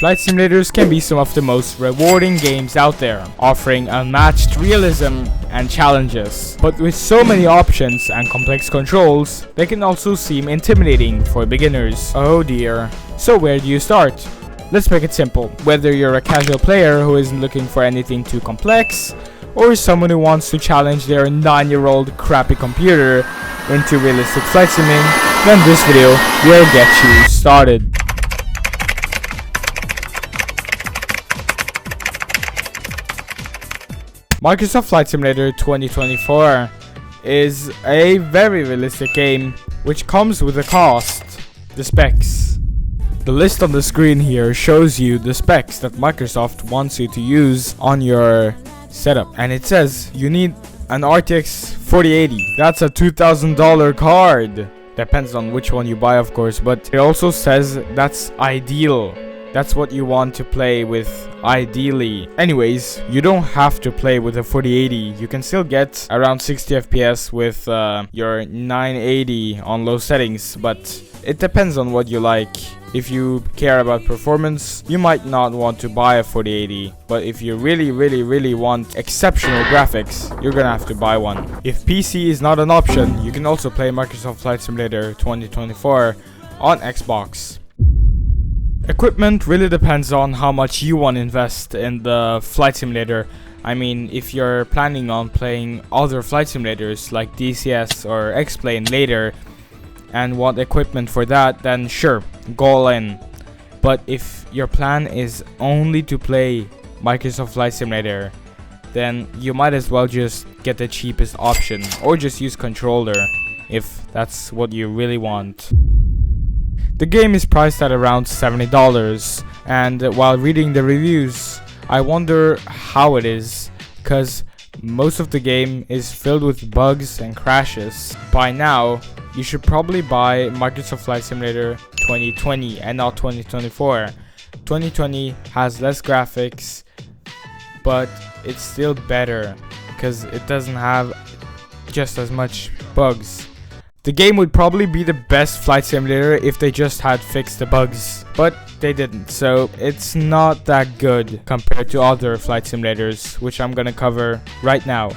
flight simulators can be some of the most rewarding games out there, offering unmatched realism and challenges. But with so many options and complex controls, they can also seem intimidating for beginners. Oh dear. So where do you start? Let's make it simple. Whether you're a casual player who isn't looking for anything too complex, or someone who wants to challenge their 9-year-old crappy computer into realistic flight simming, then this video will get you started. Microsoft Flight Simulator 2024 is a very realistic game which comes with a cost. The specs. The list on the screen here shows you the specs that Microsoft wants you to use on your setup, and it says you need an RTX 4080. That's a $2,000 card. Depends on which one you buy, of course, but it also says that's ideal. That's what you want to play with ideally. Anyways, you don't have to play with a 4080. You can still get around 60 FPS with your 980 on low settings, but it depends on what you like. If you care about performance, you might not want to buy a 4080, but if you really want exceptional graphics, you're gonna have to buy one. If PC is not an option, you can also play Microsoft Flight Simulator 2024 on Xbox. Equipment really depends on how much you want to invest in the flight simulator. I mean, if you're planning on playing other flight simulators like DCS or Xplane later and want equipment for that, then sure, go all in. But if your plan is only to play Microsoft Flight Simulator, then you might as well just get the cheapest option or just use controller if that's what you really want. The game is priced at around $70, and while reading the reviews, I wonder how it is, cause most of the game is filled with bugs and crashes. By now, you should probably buy Microsoft Flight Simulator 2020 and not 2024. 2020 has less graphics, but it's still better because it doesn't have just as much bugs. The game would probably be the best flight simulator if they just had fixed the bugs, but they didn't, so it's not that good compared to other flight simulators, which I'm gonna cover right now.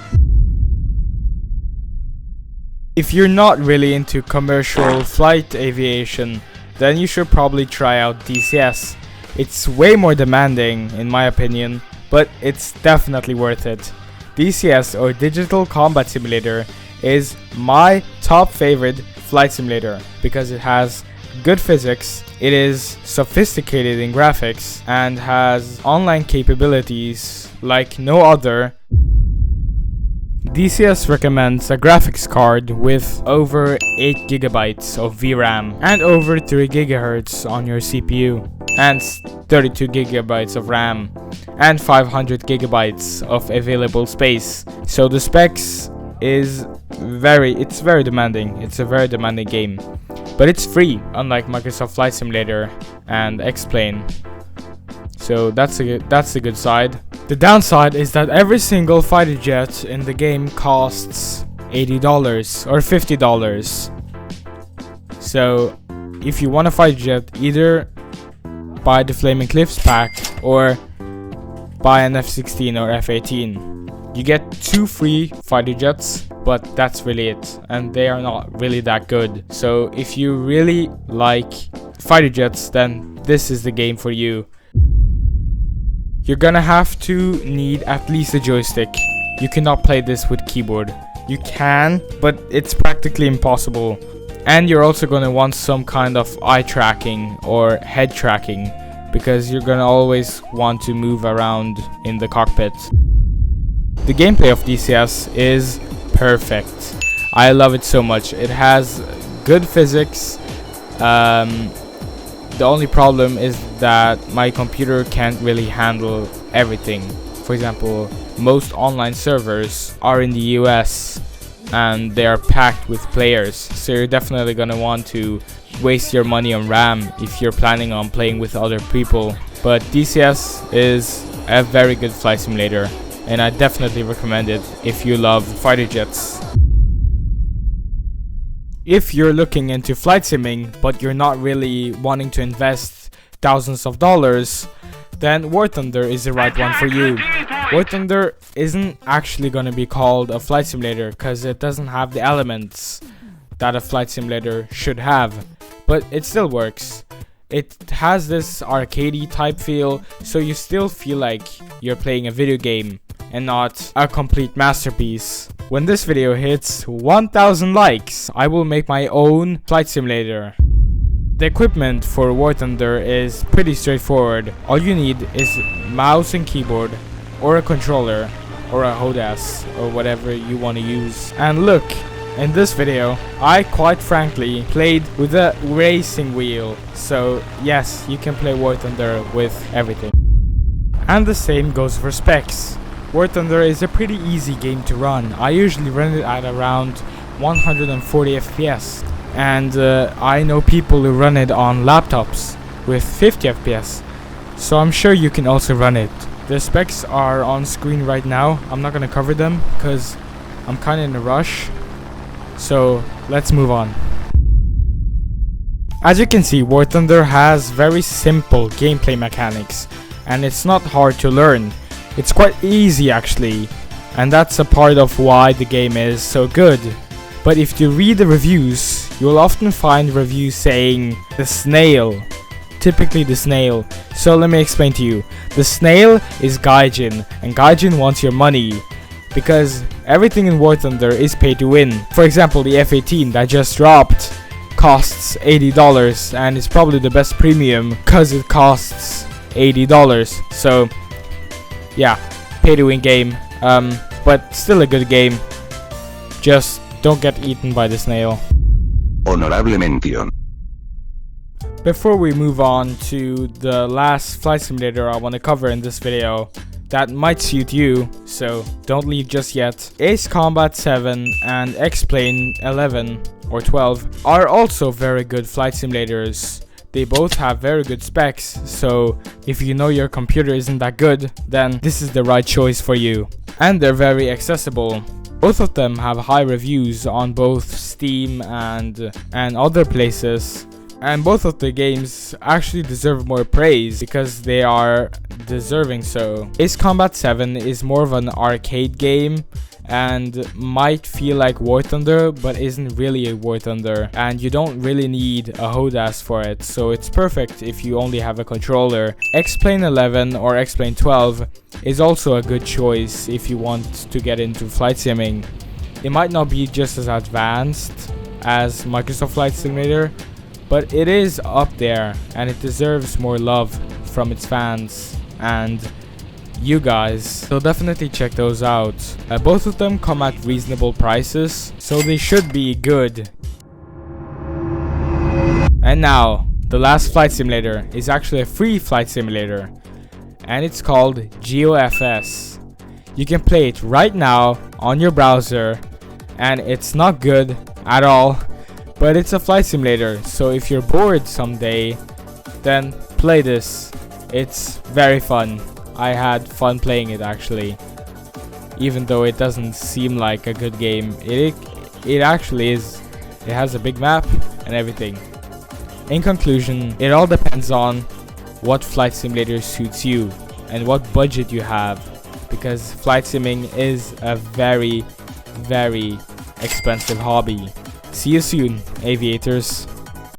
If you're not really into commercial flight aviation, then you should probably try out DCS. It's way more demanding in my opinion, but it's definitely worth it. DCS, or Digital Combat Simulator, is my top favorite flight simulator because it has good physics, it is sophisticated in graphics, and has online capabilities like no other. DCS recommends a graphics card with over 8 GB of VRAM and over 3 GHz on your CPU, and 32 GB of RAM and 500 GB of available space. So the specs is it's very demanding. It's a very demanding game, but it's free, unlike Microsoft Flight Simulator and Xplane. So that's the good side. The downside is that every single fighter jet in the game costs $80 or $50. So if you want a fighter jet, either buy the Flaming Cliffs pack or buy an F-16 or F-18. You get 2 free fighter jets, but that's really it, and they are not really that good. So if you really like fighter jets, then this is the game for you. You're gonna have to need at least a joystick. You cannot play this with keyboard. You can, but it's practically impossible. And you're also gonna want some kind of eye tracking or head tracking, because you're gonna always want to move around in the cockpit. The gameplay of DCS is perfect. I love it so much. It has good physics. The only problem is that my computer can't really handle everything. For example, most online servers are in the US and they are packed with players, so you're definitely gonna want to waste your money on RAM if you're planning on playing with other people. But DCS is a very good flight simulator, and I definitely recommend it if you love fighter jets. If you're looking into flight simming but you're not really wanting to invest thousands of dollars, then WarThunder is the right one for you. WarThunder isn't actually going to be called a flight simulator because it doesn't have the elements that a flight simulator should have, but it still works. It has this arcadey type feel, so you still feel like you're playing a video game and not a complete masterpiece. When this video hits 1000 likes, I will make my own flight simulator. The equipment for WarThunder is pretty straightforward. All you need is mouse and keyboard, or a controller, or a HOTAS, or whatever you want to use. And look, in this video, I quite frankly played with a racing wheel. So yes, you can play WarThunder with everything. And the same goes for specs. WarThunder is a pretty easy game to run. I usually run it at around 140 FPS. And I know people who run it on laptops with 50 FPS. So I'm sure you can also run it. The specs are on screen right now. I'm not gonna cover them because I'm kinda in a rush. So let's move on. As you can see, WarThunder has very simple gameplay mechanics, and it's not hard to learn. It's quite easy actually, and that's a part of why the game is so good. But if you read the reviews, you will often find reviews saying the snail, typically the snail. So let me explain to you. The snail is Gaijin, and Gaijin wants your money, because everything in WarThunder is pay to win. For example, the F-18 that just dropped costs $80, and it's probably the best premium because it costs $80. So yeah, pay to win game, but still a good game. Just don't get eaten by the snail. Honorable mention. Before we move on to the last flight simulator I want to cover in this video that might suit you, so don't leave just yet. Ace Combat 7 and Xplane 11 or 12 are also very good flight simulators. They both have very good specs, so if you know your computer isn't that good, then this is the right choice for you. And they're very accessible. Both of them have high reviews on both Steam and other places. And both of the games actually deserve more praise because they are deserving so. Ace Combat 7 is more of an arcade game and might feel like WarThunder, but isn't really a WarThunder, and you don't really need a HOTAS for it, so it's perfect if you only have a controller. Xplane 11 or Xplane 12 is also a good choice if you want to get into flight simming. It might not be just as advanced as Microsoft Flight Simulator, but it is up there and it deserves more love from its fans and you guys, so definitely check those out. Both of them come at reasonable prices, so they should be good. And now, the last flight simulator is actually a free flight simulator, and it's called GeoFS. You can play it right now on your browser, and it's not good at all, but it's a flight simulator, so if you're bored someday, then play this. It's very fun. I had fun playing it actually, even though it doesn't seem like a good game. It actually is. It has a big map and everything. In conclusion, it all depends on what flight simulator suits you and what budget you have, because flight simming is a very, very expensive hobby. See you soon, aviators.